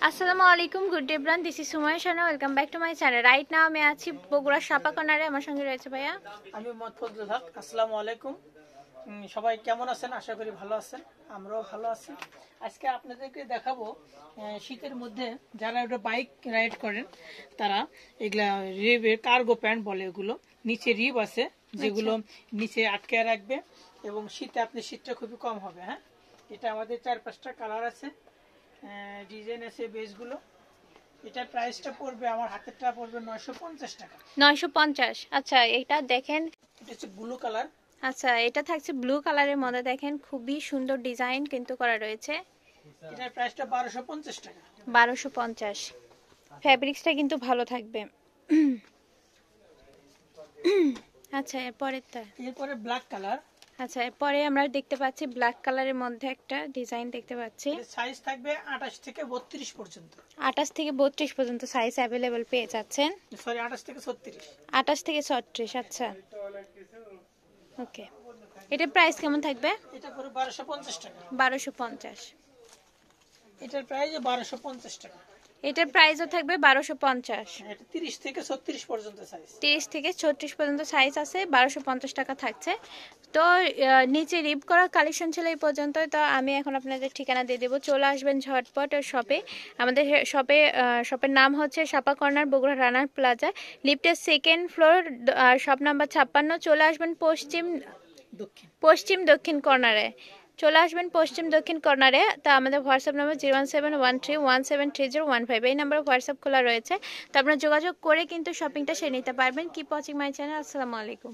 আসসালামু আলাইকুম, good day bran. This is Sumaiya শানা। Welcome back to my channel. Right now আমি আছি বগুড়া সাপা কর্নারে। আমার সঙ্গে রয়েছে ভাইয়া। আমি মোহাম্মদ ফজলুল হক। আসসালামু আলাইকুম। সবাই কেমন আছেন? আশা করি ভালো আছেন, আমরাও ভালো আছি। আজকে আপনাদেরকে দেখাবো শীতের মধ্যে যারা একটা বাইক রাইড করেন তারা এগুলা রিবের কার্গো প্যান্ট বলে, এগুলো নিচে রিব আছে যেগুলো নিচে আটকে রাখবে এবং শীতে আপনি শীতটা খুবই কম হবে। হ্যাঁ, এটা আমাদের 4-5টা কালার আছে, ডিজাইন আছে বেসগুলো। এটা প্রাইসটা পড়বে, আমার হাতেরটা পড়বে 950 টাকা। 950। আচ্ছা, এটা দেখেন, এটা হচ্ছে ব্লু কালার। আচ্ছা এটা থাকছে ব্লু কালারের মধ্যে। দেখেন খুবই সুন্দর ডিজাইন কিন্তু করা রয়েছে। এটার প্রাইসটা 1250 টাকা। 1250। ফ্যাব্রিক্সটা কিন্তু ভালো থাকবে। আচ্ছা এরপরে ব্ল্যাক কালার। আচ্ছা, এরপরে আমরা দেখতে পাচ্ছি ব্ল্যাক কালারের মধ্যে একটা ডিজাইন দেখতে পাচ্ছি। সাইজ থাকবে 28 থেকে 32 পর্যন্ত। 28 থেকে 32 পর্যন্ত সাইজ অ্যাভেলেবল পেয়ে যাচ্ছেন। সরি, 28 থেকে 36। 28 থেকে 36। আচ্ছা, ওকে। এটার প্রাইস কেমন থাকবে? এটা পুরো 1250 টাকা। 1250। এটার প্রাইস 1250 টাকা। এটার প্রাইসও থাকবে 1250। এটা 30 থেকে 36 পর্যন্ত সাইজ। 30 থেকে 36 পর্যন্ত সাইজ আছে, 1250 টাকা থাকছে। তো নিচে রিপ করা কালেকশন ছিল এই পর্যন্ত। তো আমি এখন আপনাদের ঠিকানা দিয়ে দেবো, চলে আসবেন ঝটপট শপে। আমাদের শপের নাম হচ্ছে সাপা কর্নার, বগুড়া রানার প্লাজা, লিফটের 2nd ফ্লোর, শপ নাম্বার 56। চলে আসবেন পশ্চিম দক্ষিণ কর্নারে। চলে আসবেন পশ্চিম দক্ষিণ কর্নারে। তো আমাদের হোয়াটসঅ্যাপ নাম্বার 01713173015। এই নাম্বারে হোয়াটসঅ্যাপ খোলা রয়েছে। তো আপনারা যোগাযোগ করে কিন্তু শপিংটা সেরে নিতে পারবেন। Keep watching my channel. আসসালামু আলাইকুম।